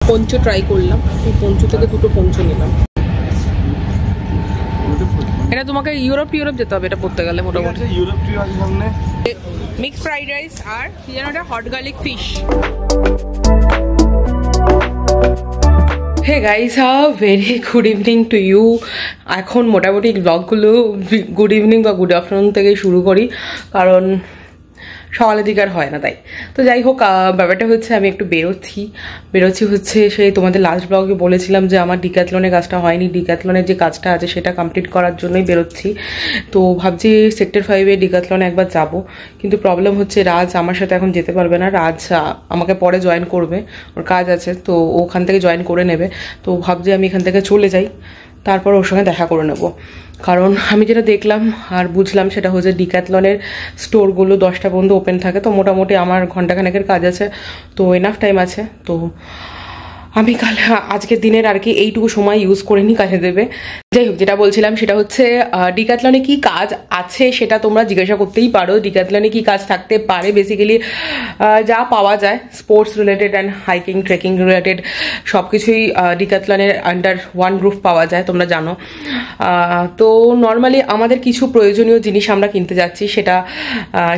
পঞ্চ ট্রাই করলাম, পঞ্চ থেকে দুটো পঞ্চ নিলাম। এটা তোমাকে ইউরোপ যেতে হবে এটা পড়তে গেলে মোটামুটি। মিক্স ফ্রাইড রাইস আর কি যেন এটা hot garlic fish. Hey guys, very good evening to you. এখন মোটামুটি ব্লগগুলো গুড ইভিনিং বা গুড আফটারনুন থেকে শুরু করি, কারণ সকালের দিকে আর হয় না তাই। তো যাই হোক, ব্যাপারটা হচ্ছে আমি একটু বেরোচ্ছি হচ্ছে সেই তোমাদের লাস্ট ব্লগে বলেছিলাম যে আমার ডিক্যাথলনের কাজটা হয়নি, ডিক্যাথলনের যে কাজটা আছে সেটা কমপ্লিট করার জন্যই বেরোচ্ছি। তো ভাবছি সেক্টর 5-এ ডিক্যাথলনে একবার যাব, কিন্তু প্রবলেম হচ্ছে রাজ আমার সাথে এখন যেতে পারবে না। রাজ আমাকে পরে জয়েন করবে, ওর কাজ আছে, তো ওখান থেকে জয়েন করে নেবে। তো ভাবছি আমি এখান থেকে চলে যাই, তারপর ওর সঙ্গে দেখা করে নেব। কারণ আমি যেটা দেখলাম আর বুঝলাম সেটা হচ্ছে ডিক্যাথলনের স্টোরগুলো 10টা পর্যন্ত ওপেন থাকে। তো মোটামুটি আমার ঘন্টাখানেকের কাজ আছে, তো এনাফ টাইম আছে। তো আমি আজকের দিনের আর কি এইটুকু সময় ইউজ করে নি কাজে দেবে। যাই হোক, যেটা বলছিলাম সেটা হচ্ছে ডিক্যাথলনে কি কাজ আছে সেটা তোমরা জিজ্ঞাসা করতেই পারো। ডিক্যাথলনে কি কাজ থাকতে পারে, বেসিক্যালি যা পাওয়া যায় sports related and hiking trekking related সব কিছুই ডিক্যাথলনের আন্ডার ওয়ান রুফ পাওয়া যায়, তোমরা জানো। তো নর্মালি আমাদের কিছু প্রয়োজনীয় জিনিস আমরা কিনতে যাচ্ছি, সেটা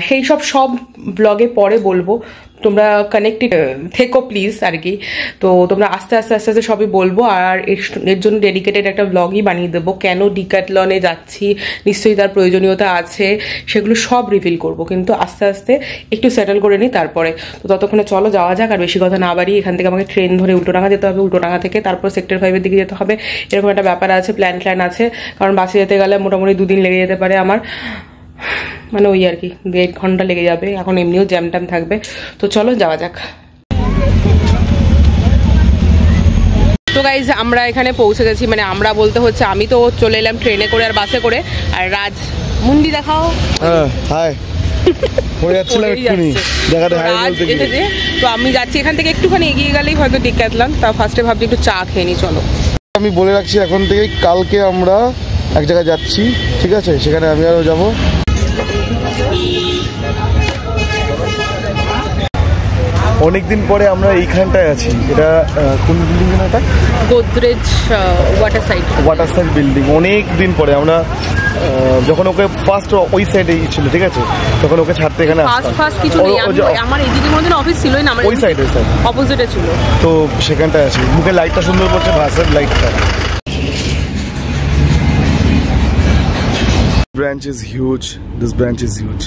সেই সব ব্লগে পরে বলবো। তোমরা কানেক্টেড থেকো প্লিজ আর কি। তো তোমরা আস্তে আস্তে সবই বলবো, আর এর জন্য ডেডিকেটেড একটা ব্লগই বানিয়ে দেবো। কেন ডিক্যাথলনে যাচ্ছি, নিশ্চয়ই তার প্রয়োজনীয়তা আছে, সেগুলো সব রিভিল করবো, কিন্তু আস্তে আস্তে একটু সেটেল করে নিই তারপরে। তো ততক্ষণে চলো যাওয়া যাক, আর বেশি কথা না বাড়ি। এখান থেকে আমাকে ট্রেন ধরে উল্টোডাঙ্গা যেতে হবে, উল্টোডাঙ্গা থেকে তারপর সেক্টর 5-এর দিকে যেতে হবে। এরকম একটা ব্যাপার আছে, প্ল্যান আছে, কারণ বাসে যেতে গেলে মোটামুটি 2 দিন লেগে যেতে পারে আমার, মানে ওই আর কি 1.5 ঘন্টা লেগে যাবে। এখন এমনিও জ্যাম ট্যাম থাকবে, তো চলো যাওয়া যাক। তো গাইজ আমরা এখানে পৌঁছে গেছি, মানে আমরা বলতে হচ্ছে আমি তো চলে এলাম ট্রেনে করে আর বাসে করে, আর রাজ মুন্ডি দেখাও। হাই তো আমি যাচ্ছি এখান থেকে একটুখানি এগিয়ে গেলেই হয়তো ডিক্যাথলন। তা ফার্স্টে ভাবছি একটু চা খেয়ে নি, চলো। আমি বলে রাখছি এখন থেকে, কালকে আমরা এক জায়গায় যাচ্ছি, ঠিক আছে? সেখানে আমি আরও যাবো। অনেকদিন পরে আমরা এইখানটায় আছি। এটা কোন বিল্ডিং? এটা গোদরেজ ওয়াটার সাইড বিল্ডিং। অনেক দিন পরে আমরা, যখন ওকে ফার্স্ট ওই সাইডে ছিল, ঠিক আছে, তখন ওকে ছাড়তে এখানে ফার্স্ট কিছু নেই, আমার এদিকে মধ্যে অফিস ছিলই না, আমার ওই সাইডে অপোজিটে ছিল। তো সেখানটায় আছি। মুখে লাইটটা সুন্দর পড়ছে, বাসের লাইটটা। Branch is huge. This branch is huge.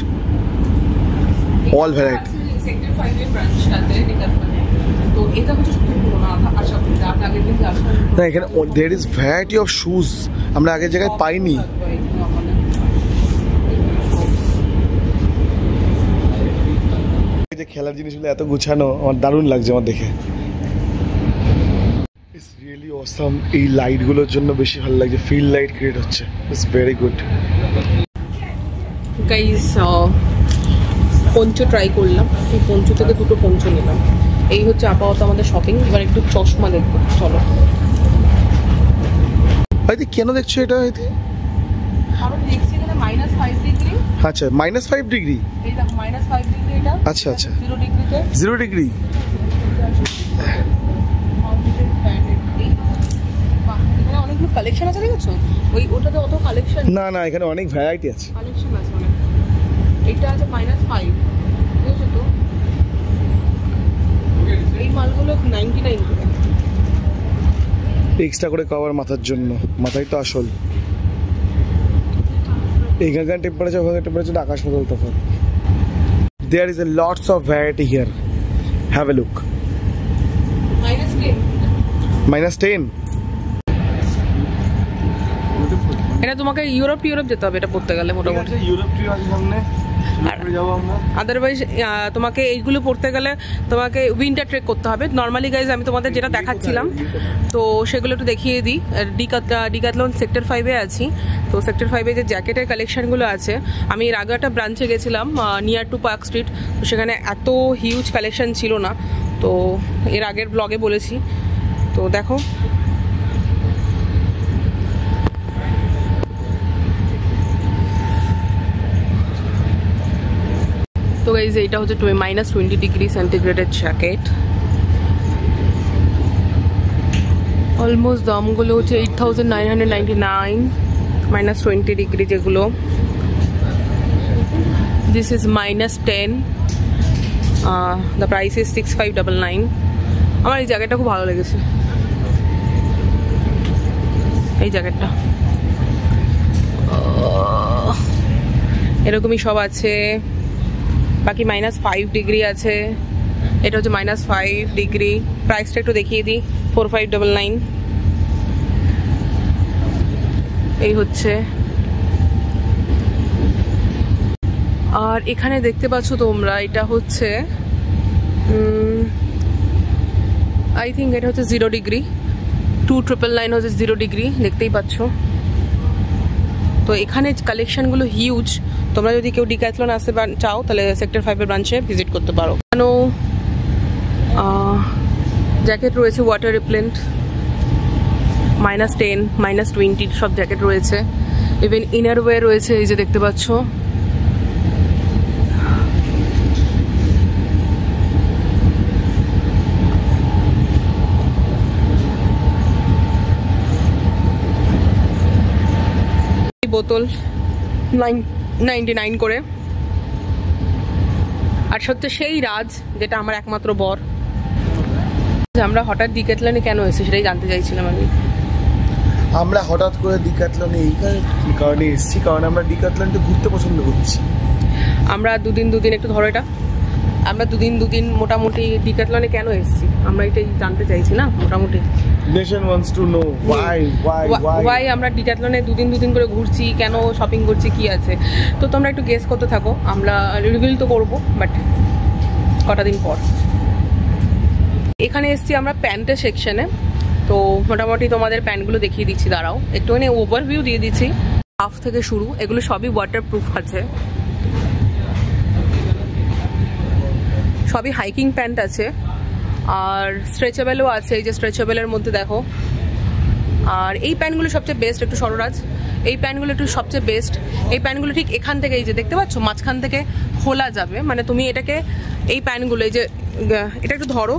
All variety. Sector 5-এর ব্রাঞ্চটাতে ডিক্যাথলনে, তো এটা হচ্ছে সবথেকে পুরনো। আশা করি আপনি আগের দিন আসবেন না, এখানে there is variety of shoes আমরা আগের জায়গায় পাইনি। এই যে খেলার জিনিসগুলো এত গুছানো, আমার দারুণ লাগছে আমার দেখে। It's really awesome. এই লাইটগুলোর জন্য বেশি ভালো লাগছে, ফিল্ড লাইট ক্রিয়েট হচ্ছে। It's very good. গাইস পঞ্চ ট্রাই করলাম, এই পঞ্চ থেকে দুটো পঞ্চ নিলাম। এই হচ্ছে আপাতত আমাদের শপিং। এবার একটু চশমা দেখবো, চলো। ভাইদি কেন দেখছো এটা? কারণ দেখছি এখানে -5 ডিগ্রি। আচ্ছা, -5 ডিগ্রি। এই দেখো -5 ডিগ্রি এটা। আচ্ছা আচ্ছা, 0 ডিগ্রিতে 0 ডিগ্রি। এখানে অনেকগুলো কালেকশন আছে, দেখেছো? ওটাতে অত কালেকশন না, এখানে অনেক ভ্যারাইটি আছে, কালেকশন আছে অনেক। এইটা আছে -5, বুঝছো তো? এই মালগুলো 99 করে। এক্সট্রা করে কভার মাথার জন্য, মাথায় তো আসল। এখানকার টেম্পারেচার ওখানকার টেম্পারেচার আকাশ পাতাল তফাৎ। There is a lots of variety here. Have a look. -10. এটা তোমাকে ইউরোপ যেতে হবে এটা পড়তে গেলে মোটামুটি। আদারওয়াইজ তোমাকে এইগুলো পড়তে গেলে তোমাকে উইন্টার ট্রেক করতে হবে। নর্মালি গাইজ আমি তোমাদের যেটা দেখাচ্ছিলাম, তো সেগুলো একটু দেখিয়ে দিই। ডিক্যাথলন সেক্টর 5-এ আছি। তো সেক্টর 5-এ যে জ্যাকেটের কালেকশনগুলো আছে, আমি এর আগে একটা ব্রাঞ্চে গেছিলাম নিয়ার টু পার্ক স্ট্রিট, তো সেখানে এত হিউজ কালেকশন ছিল না, তো এর আগের ব্লগে বলেছি। তো দেখো, তো গাইজ এইটা হচ্ছে -20 ডিগ্রি সেন্টিগ্রেডের জ্যাকেট। অলমোস্ট দামগুলো হচ্ছে 8,999 -20 ডিগ্রি যেগুলো। This is -10, the price is 6599। আমার এই জ্যাকেটটা খুব ভালো লেগেছে, এই জ্যাকেটটা এরকমই সব আছে। বাকি -5 ডিগ্রি আছে, এটা হচ্ছে -5 ডিগ্রি। প্রাইসটা একটু দেখিয়ে দিই, 4599 এই হচ্ছে। আর এখানে দেখতে পাচ্ছ তোমরা, এটা হচ্ছে আই থিঙ্ক এটা হচ্ছে 0 ডিগ্রি, 2999 হচ্ছে 0 ডিগ্রি, দেখতেই পাচ্ছ। তো এখানে কালেকশনগুলো হিউজ। তোমরা যদি কেউ ডিক্যাথলন আসতে চাও তাহলে সেক্টর 5 এর ব্রাঞ্চে ভিজিট করতে পারো। কেন জ্যাকেট রয়েছে ওয়াটার রিপ্লেন্ট, -10 -20 সব জ্যাকেট রয়েছে। ইভেন ইনার ওয়্যার রয়েছে, এই যে দেখতে পাচ্ছ। বোতল 999 করে। আর সত্যি সেই রাজ, যেটা আমার একমাত্র বর। আমরা হঠাৎ ডিক্যাথলনে কেন এসেছি সেটাই জানতে চাইছিলাম আমি। আমরা হঠাৎ করে ডিক্যাথলনে এই কারণে এসেছি, কারণ আমরা ডিক্যাথলনটা ঘুরতে পছন্দ করছি। আমরা দুদিন একটু ধরো এটা, আমরা দুদিন মোটামুটি ডিক্যাথলনে কেন এসেছি আমরা এটাই জানতে চাইছি না। মোটামুটি nation wants to know why আমরা ডিক্যাথলনে দুদিন করে ঘুরছি, কেন শপিং করছি, কি আছে। তো তোমরা একটু গেস করতে থাকো, আমরা রিভিল তো করবো বাট কটা দিন পর। এখানে এসছি আমরা প্যান্টের সেকশনে। তো মোটামুটি তোমাদের প্যান্টগুলো দেখিয়ে দিচ্ছি, দাঁড়াও একটুখানি ওভারভিউ দিয়ে দিচ্ছি। হাফ থেকে শুরু, এগুলো সবই ওয়াটারপ্রুফ আছে, সবই হাইকিং প্যান্ট আছে। আর স্ট্রেচেবেলও আছে, এই যে স্ট্রেচেবেলের মধ্যে দেখো। আর এই প্যান্টগুলো সবচেয়ে বেস্ট, একটু সরোরাজ, এই প্যান্টগুলো একটু সবচেয়ে বেস্ট। এই প্যান্টগুলো ঠিক এখান থেকে, এই যে দেখতে পাচ্ছ মাঝখান থেকে খোলা যাবে, মানে তুমি এটাকে এই প্যান্টগুলো, এই যে এটা একটু ধরো,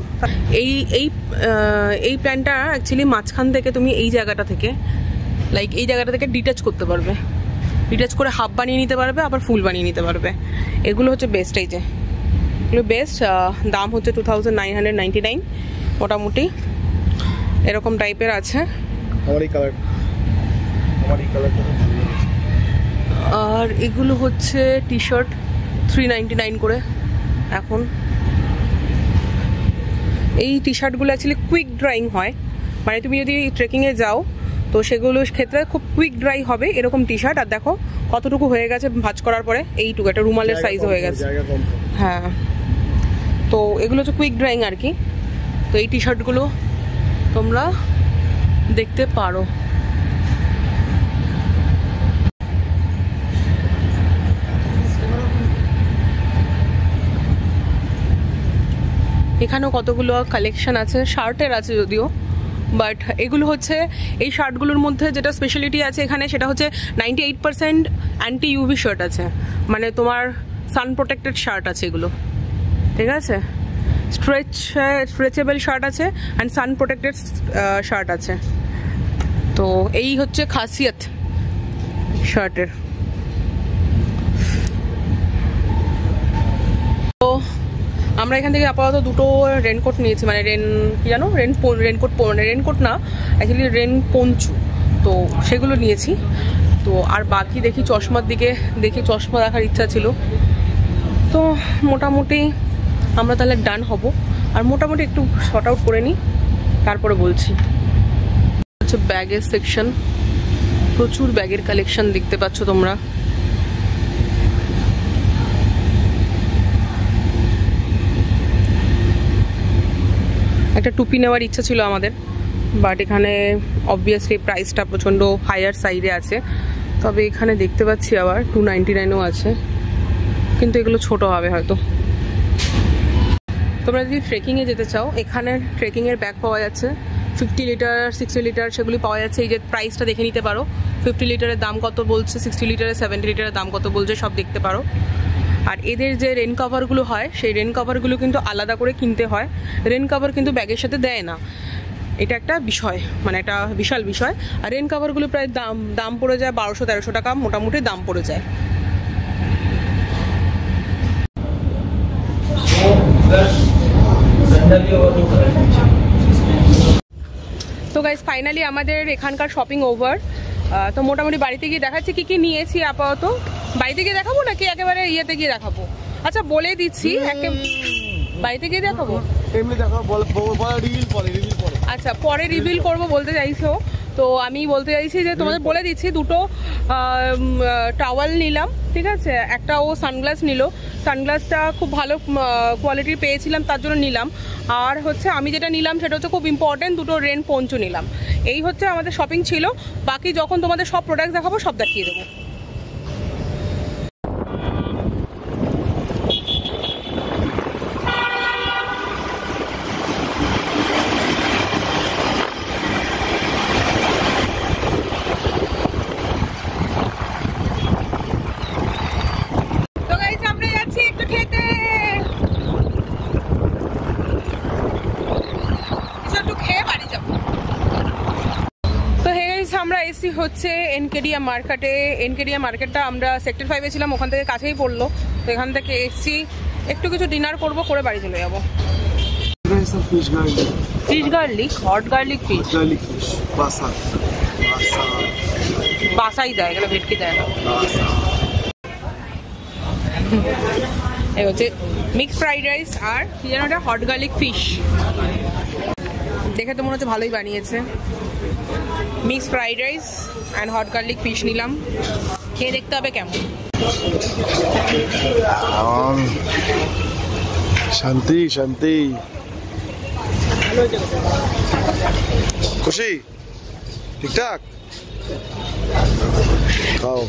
এই প্যান্টটা অ্যাকচুয়ালি মাঝখান থেকে তুমি এই জায়গাটা থেকে এই জায়গাটা থেকে ডিটাচ করতে পারবে, ডিটাচ করে হাফ বানিয়ে নিতে পারবে, আবার ফুল বানিয়ে নিতে পারবে। এগুলো হচ্ছে বেস্ট, এই যে এগুলো বেস্ট। দাম হচ্ছে 2999 মোটামুটি এরকম টাইপের আছে। আর এগুলো হচ্ছে টি শার্ট 399 করে এখন। এই টি শার্টগুলো অ্যাকচুয়ালি কুইক ড্রাইং হয়, মানে তুমি যদি ট্রেকিংয়ে যাও তো সেগুলোর ক্ষেত্রে খুব কুইক ড্রাই হবে এরকম টি শার্ট। আর দেখো কতটুকু হয়ে গেছে ভাঁজ করার পরে, এইটুকু একটা রুমালের সাইজ হয়ে গেছে। হ্যাঁ, তো এগুলো হচ্ছে কুইক ড্রাইং আর কি। তো এই টি শার্টগুলো তোমরা দেখতে পারো। এখানেও কতগুলো কালেকশন আছে, শার্টের আছে যদিও, বাট এগুলো হচ্ছে এই শার্টগুলোর মধ্যে যেটা স্পেশালিটি আছে এখানে সেটা হচ্ছে 98% অ্যান্টি ইউভি শার্ট আছে, মানে তোমার সান প্রোটেক্টেড শার্ট আছে এগুলো, ঠিক আছে। স্ট্রেচেবল শার্ট আছে অ্যান্ড সান প্রোটেক্টেড শার্ট আছে। তো এই হচ্ছে খাসিয়ত শার্টের। তো আমরা এখান থেকে আপাতত দুটো রেনকোট নিয়েছি, মানে রেনকোট না অ্যাকচুয়ালি রেন পঞ্চু, তো সেগুলো নিয়েছি। তো আর বাকি দেখি চশমার দিকে, চশমা দেখার ইচ্ছা ছিল। তো মোটামুটি আমরা তাহলে ডান হব। আর মোটামুটি একটু শর্ট আউট করে নিই, তারপরে বলছি। হচ্ছে ব্যাগের সেকশন, প্রচুর ব্যাগের কালেকশন দেখতে পাচ্ছ তোমরা। একটা টুপি নেওয়ার ইচ্ছা ছিল আমাদের, বাট এখানে অবভিয়াসলি প্রাইসটা প্রচণ্ড হায়ার সাইডে আছে। তবে এখানে দেখতে পাচ্ছি আবার 299ও আছে, কিন্তু এগুলো ছোট হবে হয়তো। তোমরা যদি ট্রেকিংয়ে যেতে চাও, এখানে ট্রেকিংয়ের ব্যাগ পাওয়া যাচ্ছে 50 লিটার 60 লিটার, সেগুলি পাওয়া যাচ্ছে। এই যে প্রাইসটা দেখে নিতে পারো, 50 লিটারের দাম কত বলছে, 60 লিটারের 70 লিটারের দাম কত বলছে, সব দেখতে পারো। আর এদের যে রেন কভারগুলো হয় সেই রেন কভারগুলো কিন্তু আলাদা করে কিনতে হয়, রেন কভার কিন্তু ব্যাগের সাথে দেয় না। এটা একটা বিষয়, মানে একটা বিশাল বিষয়। আর রেন কাভারগুলো প্রায় দাম পড়ে যায় 1200-1300 টাকা মোটামুটি দাম পড়ে যায়। তো গাইস ফাইনালি আমাদের এখানকার শপিং ওভার। তো মোটামুটি বাড়িতে গিয়ে দেখাচ্ছি কি কি নিয়েছি আপাতত। বাড়িতে গিয়ে দেখাবো নাকি একেবারে ইয়েতে গিয়ে দেখাবো? আচ্ছা বলে দিচ্ছি, বাড়িতে গিয়ে দেখাবো। আচ্ছা পরে রিভিল করবো বলতে চাইছো। তো আমি বলতে চাইছি যে তোমাদের বলে দিচ্ছি, দুটো টাওয়াল নিলাম, ঠিক আছে, একটা ও সানগ্লাস নিল, সানগ্লাসটা খুব ভালো কোয়ালিটির পেয়েছিলাম তার জন্য নিলাম। আর হচ্ছে আমি যেটা নিলাম সেটা হচ্ছে খুব ইম্পর্টেন্ট, দুটো রেন পঞ্চু নিলাম। এই হচ্ছে আমাদের শপিং ছিল। বাকি যখন তোমাদের সব প্রোডাক্ট দেখাবো সব দেখিয়ে দেবো। আমরা এসি হচ্ছে এনকেডিয়া মার্কেটে। এনকেডিয়া মার্কেটটা আমরা সেক্টর 5-এ ছিলাম, ওখান থেকে কাছেই পড়লো। তো এখান থেকে এসি, একটু কিছু ডিনার করবো, করে বাড়ি চলে যাবো। Fish garlic, hot garlic fish, বাসাই দেয়, এগুলো ভেটকি দেয় না। এই হচ্ছে মিক্সড ফ্রাইড রাইস আর কি যেন এটা, হট গার্লিক ফিশ। দেখে তো মনে হচ্ছে ভালোই বানিয়েছে। Mixed fried rice and hot garlic fish নিলাম, খেয়ে দেখতে হবে কেমন। শান্তি শান্তি, খুশি, ঠিকঠাক খাও।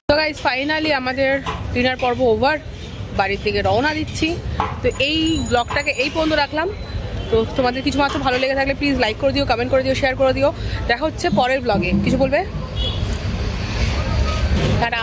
তো গাইস ফাইনালি আমাদের ডিনার পর্ব ওভার, বাড়ির থেকে রওনা দিচ্ছি। তো এই ব্লগটাকে এই পর্যন্ত রাখলাম। তো তোমাদের কিছু মাত্র ভালো লেগে থাকলে প্লিজ লাইক করে দিও, কমেন্ট করে দিও, শেয়ার করে দিও। দেখা হচ্ছে পরের ব্লগে। কিছু বলবে? টাটা।